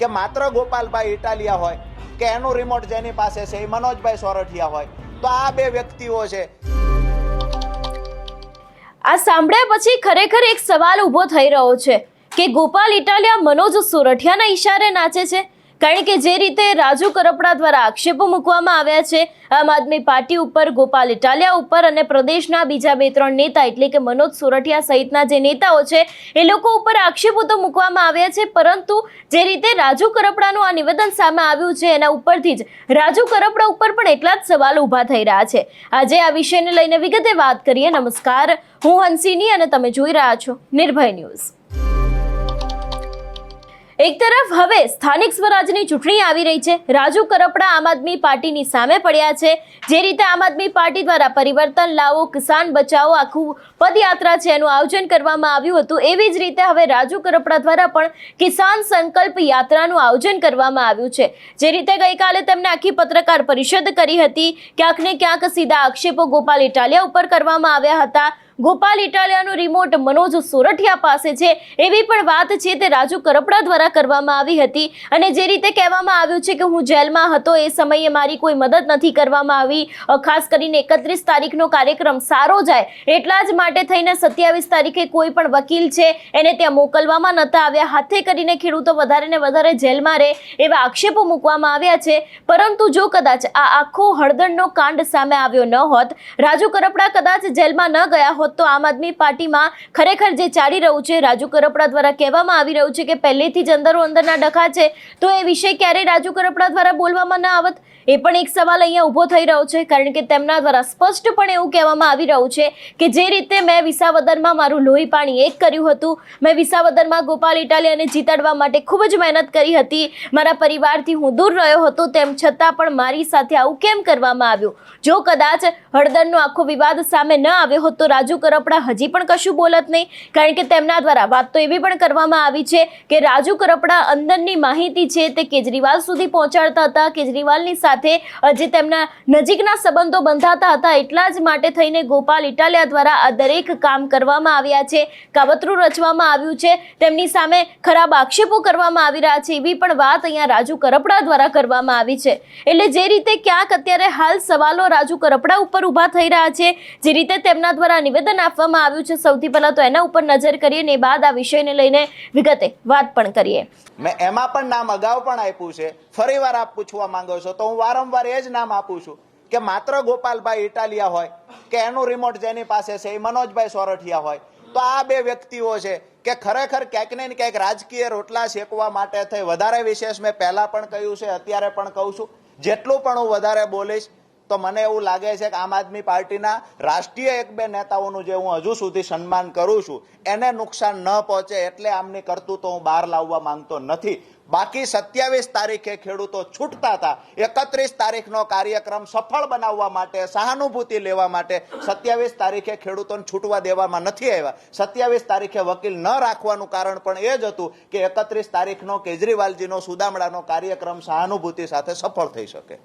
કે માત્ર ગોપાલભાઈ ઇટાલિયા હોય કે એનું રિમોટ જેની પાસે છે એ મનોજભાઈ સોરઠિયા હોય, તો આ બે વ્યક્તિઓ છે. આ સાંભળ્યા પછી ખરેખર એક સવાલ ઊભો થઈ રહ્યો છે કે ગોપાલ ઇટાલિયા મનોજ સોરઠિયાના ઈશારે નાચે છે. કારણ કે જે રીતે રાજુ કરપડા દ્વારા આક્ષેપો મૂકવામાં આવ્યા છે આમ આદમી પાર્ટી ઉપર, ગોપાલ ઇટાલિયા ઉપર અને પ્રદેશના બીજા 2-3 નેતા એટલે કે મનોજ સોરઠિયા સહિતના જે નેતાઓ છે એ લોકો ઉપર આક્ષેપો તો મૂકવામાં આવ્યા છે, પરંતુ જે રીતે રાજુ કરપડાનું આ નિવેદન સામે આવ્યું છે એના ઉપરથી જ રાજુ કરપડા ઉપર પણ એટલા જ સવાલ ઊભા થઈ રહ્યા છે. આજે આ વિષયને લઈને વિગતે વાત કરીએ. નમસ્કાર, હું હંસિની અને તમે જોઈ રહ્યા છો નિર્ભય ન્યૂઝ. એક તરફ હવે સ્થાનિક સ્વરાજની ચૂંટણી આવી રહી છે. રાજુ કરપડા આમ આદમી પાર્ટીની સામે પડ્યા છે. જે રીતે આમ આદમી પાર્ટી દ્વારા પરિવર્તન લાવો, કિસાન બચાવો આખું પદયાત્રા છે એનું આયોજન કરવામાં આવ્યું હતું, એવી જ રીતે હવે રાજુ કરપડા દ્વારા પણ કિસાન સંકલ્પ યાત્રાનું આયોજન કરવામાં આવ્યું છે. જે રીતે ગઈકાલે તેમણે આખી પત્રકાર પરિષદ કરી હતી. ક્યાંક ને ક્યાંક સીધા આક્ષેપો ગોપાલ ઇટાલિયા ઉપર કરવામાં આવ્યા હતા. ગોપાલ ઇટાલિયાનું રિમોટ મનોજ સોરઠિયા પાસે છે એવી પણ વાત છે તે રાજુ કરપડા દ્વારા કરવામાં આવી હતી. અને જે રીતે કહેવામાં આવ્યું છે કે હું જેલમાં હતો એ સમયે મારી કોઈ મદદ નથી કરવામાં આવી, ખાસ કરીને 31 તારીખનો કાર્યક્રમ સારો જાય એટલા જ માટે થઈને 27 તારીખે કોઈ પણ વકીલ છે એને ત્યાં મોકલવામાં નહોતા આવ્યા. હાથે કરીને ખેડૂતો વધારે ને વધારે જેલમાં રહે એવા આક્ષેપો મૂકવામાં આવ્યા છે. પરંતુ જો કદાચ આ આખો હળદરનો કાંડ સામે આવ્યો ન હોત, રાજુ કરપડા કદાચ જેલમાં ન ગયા હોત, તો આમ આદમી પાર્ટીમાં ખરેખર જે ચાલી રહ્યું છે, રાજુ કરપડા દ્વારા કહેવામાં આવી રહ્યું છે કે પહેલેથી જ અંદરના ડખા છે, તો એ વિષય ક્યારેય રાજુ કરપડા દ્વારા બોલવામાં ન આવત. એ પણ એક સવાલ અહીંયા ઊભો થઈ રહ્યો છે. કારણ કે તેમના દ્વારા સ્પષ્ટપણે એવું કહેવામાં આવી રહ્યું છે કે જે રીતે મેં વિસાવદરમાં મારું લોહી પાણી એક કર્યું હતું, મેં વિસાવદરમાં ગોપાલ ઇટાલિયાને જીતાડવા માટે ખૂબ જ મહેનત કરી હતી, મારા પરિવારથી હું દૂર રહ્યો હતો, તેમ છતાં પણ મારી સાથે આવું કેમ કરવામાં આવ્યું. જો કદાચ હળદરનો આખો વિવાદ સામે ન આવ્યો હોત તો રાજુ કરપડા હજી પણ કશું બોલત નહીં. કારણ કે તેમના દ્વારા વાત તો એવી પણ કરવામાં આવી છે કે રાજુ કરપડા અંદરની માહિતી છે તે કેજરીવાલ સુધી પહોંચાડતા હતા. કેજરીવાલની સાથે જે તેમના નજીકના સંબંધો બંધાતા હતા, એટલા જ માટે થઈને ગોપાલ ઇટાલિયા દ્વારા આ દરેક કામ કરવામાં આવ્યા છે, કાવતરું રચવામાં આવ્યું છે, તેમની સામે ખરાબ આક્ષેપો કરવામાં આવી રહ્યા છે. એવી પણ વાત અહીંયા રાજુ કરપડા દ્વારા કરવામાં આવી છે. એટલે જે રીતે ક્યાંક અત્યારે હાલ સવાલો રાજુ કરપડા ઉપર ઊભા થઈ રહ્યા છે, જે રીતે તેમના દ્વારા નિવેદન આપવામાં આવ્યું છે, સૌથી પહેલા તો એના ઉપર નજર કરીએ ને બાદ આ વિષયને લઈને વિગતે વાત પણ કરીએ. મેં એમાં પણ નામ અગાઉ પણ આપ્યું છે, ફરીવાર આપ પૂછવા માંગો છો તો હું વારંવાર એ જ નામ આપું છું કે માત્ર ગોપાલભાઈ ઇટાલિયા હોય કે એનું રિમોટ જેની પાસે છે એ મનોજભાઈ સોરઠિયા હોય, તો આ બે વ્યક્તિઓ છે કે ખરેખર ક્યાંક ને ક્યાંક રાજકીય રોટલા શેકવા માટે થઈ વધારે વિશેષ મેં પહેલા પણ કહ્યું છે, અત્યારે પણ કહું છું, જેટલું પણ હું વધારે બોલીશ તો મને એવું લાગે છે કે આમ આદમી પાર્ટીના રાષ્ટ્રીય 1-2 નેતાઓનું જે હું હજુ સુધી સન્માન કરું છું એને નુકસાન ન પહોંચે એટલે આમની કરતૂતો હું બહાર લાવવા માંગતો નથી. બાકી 27 તારીખે ખેડૂતો છૂટતા હતા, 31 તારીખનો કાર્યક્રમ સફળ બનાવવા માટે, સહાનુભૂતિ લેવા માટે 27 તારીખે ખેડૂતોને છૂટવા દેવામાં નથી આવ્યા. 27 તારીખે વકીલ ન રાખવાનું કારણ પણ એ જ હતું કે 31 તારીખનો કેજરીવાલજીનો સુદામડાનો કાર્યક્રમ સહાનુભૂતિ સાથે સફળ થઈ શકે.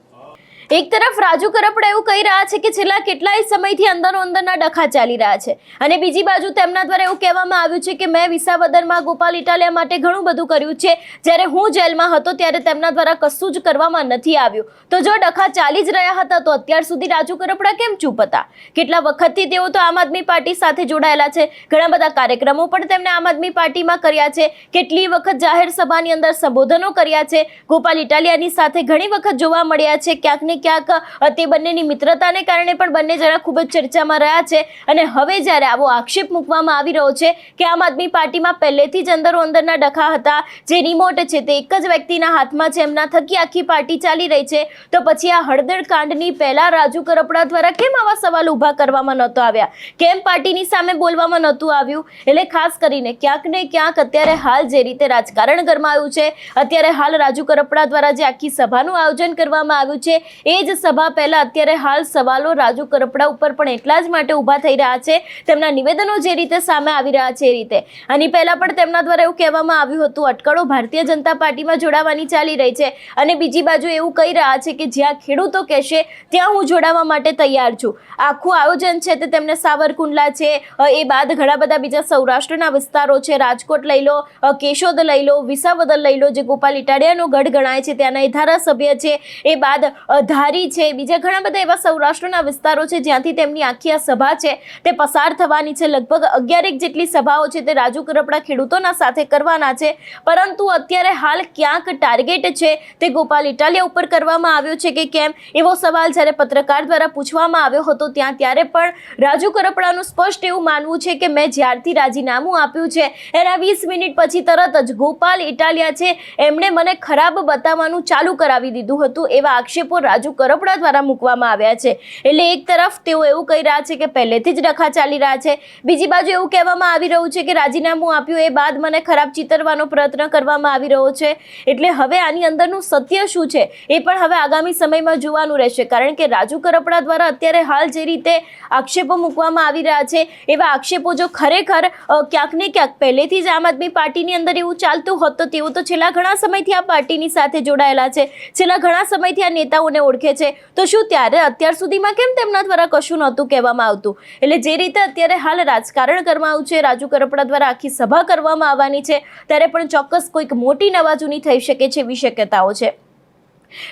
એક તરફ રાજુ કરપડા એવું કહી રહ્યા છે કે છેલ્લા કેટલાય સમયથી અંદરના ડખા ચાલી રહ્યા છે, અને બીજી બાજુ તેમના દ્વારા એવું કહેવામાં આવ્યું છે કે મેં વિસાવદરમાં ગોપાલ ઇટાલિયા માટે ઘણું બધું કર્યું છે, જ્યારે હું જેલમાં હતો ત્યારે તેમના દ્વારા કશું જ કરવામાં નથી આવ્યું. તો જો ડખા ચાલી જ રહ્યા હતા તો અત્યાર સુધી રાજુ કરપડા કેમ ચૂપ હતા? કેટલા વખતથી તેઓ તો આમ આદમી પાર્ટી સાથે જોડાયેલા છે, ઘણા બધા કાર્યક્રમો પણ તેમણે આમ આદમી પાર્ટીમાં કર્યા છે, કેટલી વખત જાહેર સભાની અંદર સંબોધનો કર્યા છે, ગોપાલ ઇટાલિયાની સાથે ઘણી વખત જોવા મળ્યા છે. ક્યાંક ને ક્યાંક તે બંનેની મિત્રતાને કારણે પણ બંને જણા ખૂબ જ ચર્ચામાં રહ્યા છે. અને હવે જ્યારે આવો આક્ષેપ મૂકવામાં આવી રહ્યો છે કે આમ આદમી પાર્ટીમાં પહેલેથી જ અંદરના ડખા હતા, જે રિમોટ છે તે એક જ વ્યક્તિના હાથમાં છે, એમના થકી આખી પાર્ટી ચાલી રહી છે, તો પછી આ હળદર કાંડની પહેલા રાજુ કરપડા દ્વારા કેમ આવા સવાલ ઊભા કરવામાં નહોતો આવ્યા, કેમ પાર્ટીની સામે બોલવામાં નહોતું આવ્યું? એટલે ખાસ કરીને ક્યાંક ને ક્યાંક અત્યારે હાલ જે રીતે રાજકારણ ગરમાયું છે, અત્યારે હાલ રાજુ કરપડા દ્વારા જે આખી સભાનું આયોજન કરવામાં આવ્યું છે એ જ સભા પહેલા અત્યારે હાલ સવાલો રાજુ કરપડા ઉપર પણ એટલા જ માટે ઊભા થઈ રહ્યા છે, તેમના નિવેદનો જે રીતે સામે આવી રહ્યા છે એ રીતે. આની પહેલા પણ તેમના દ્વારા એવું કહેવામાં આવ્યું હતું અટકળો ભારતીય જનતા પાર્ટીમાં જોડાવાની ચાલી રહી છે, અને બીજી બાજુ એવું કહી રહ્યા છે કે જ્યાં ખેડૂતો કહેશે ત્યાં હું જોડાવા માટે તૈયાર છું. આખું આયોજન છે તે તેમને સાવરકુંડલા છે, એ બાદ ઘણા બધા બીજા સૌરાષ્ટ્રના વિસ્તારો છે, રાજકોટ લઈ લો, કેશોદ લઈ લો, વિસાવદર લઈ લો, જે ગોપાલ ઇટાલિયાનો ગઢ ગણાય છે, ત્યાંના એ ધારાસભ્ય છે, એ બાદ ધારી છે, બીજા ઘણા બધા એવા સૌરાષ્ટ્રના વિસ્તારો છે જ્યાંથી તેમની આખી આ સભા છે તે પસાર થવાની છે. લગભગ 11 જેટલી સભાઓ છે તે રાજુ કરપડા ખેડૂતોના સાથે કરવાના છે, પરંતુ અત્યારે હાલ ક્યાંક ટાર્ગેટ છે તે ગોપાલ ઇટાલિયા ઉપર કરવામાં આવ્યો છે કે કેમ, એવો સવાલ જ્યારે પત્રકાર દ્વારા પૂછવામાં આવ્યો હતો ત્યારે પણ રાજુ કરપડાનું સ્પષ્ટ એવું માનવું છે કે મેં જ્યારથી રાજીનામું આપ્યું છે એના 20 મિનિટ પછી તરત જ ગોપાલ ઇટાલિયા છે એમણે મને ખરાબ બતાવવાનું ચાલુ કરાવી દીધું હતું, એવા આક્ષેપો રાજુ કરપડા દ્વારા મૂકવામાં આવ્યા છે. એટલે એક તરફ તેઓ એવું કહી રહ્યા છે કે પહેલેથી જ ડખા ચાલી રહ્યા છે, બીજી બાજુ એવું કહેવામાં આવી રહ્યું છે કે રાજીનામું આપ્યું એ બાદ મને ખરાબ ચિતરવાનો પ્રયત્ન કરવામાં આવી રહ્યો છે. એટલે હવે આની અંદરનું સત્ય શું છે એ પણ હવે આગામી સમયમાં જોવાનું રહેશે, કારણ કે રાજુ કરપડા દ્વારા અત્યારે હાલ જે રીતે આક્ષેપો મૂકવામાં આવી રહ્યા છે એવા આક્ષેપો જો ખરેખર ક્યાંક ને ક્યાંક પહેલેથી જ આમ આદમી પાર્ટીની અંદર એવું ચાલતું હોત તો તેઓ તો છેલ્લા ઘણા સમયથી આ પાર્ટીની સાથે જોડાયેલા છે, છેલ્લા ઘણા સમયથી આ નેતાઓને ઓળખે છે, તો શું ત્યારે અત્યાર સુધીમાં કેમ તેમના દ્વારા કશું નહોતું કહેવામાં આવતું? એટલે જે રીતે અત્યારે હાલ રાજકારણ કરવામાં આવ્યું છે, રાજુ કરપડા દ્વારા આખી સભા કરવામાં આવવાની છે, ત્યારે પણ ચોક્કસ કોઈક મોટી નવાજૂની થઈ શકે છે એવી શક્યતાઓ છે.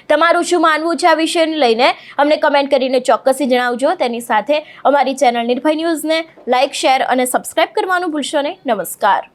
તમારું શું માનવું છે આ વિષયને લઈને અમને કમેન્ટ કરીને ચોક્કસથી જણાવજો. તેની સાથે અમારી ચેનલ નિર્ભય ન્યૂઝને લાઇક, શેર અને સબસ્ક્રાઇબ કરવાનું ભૂલશો નહીં. નમસ્કાર.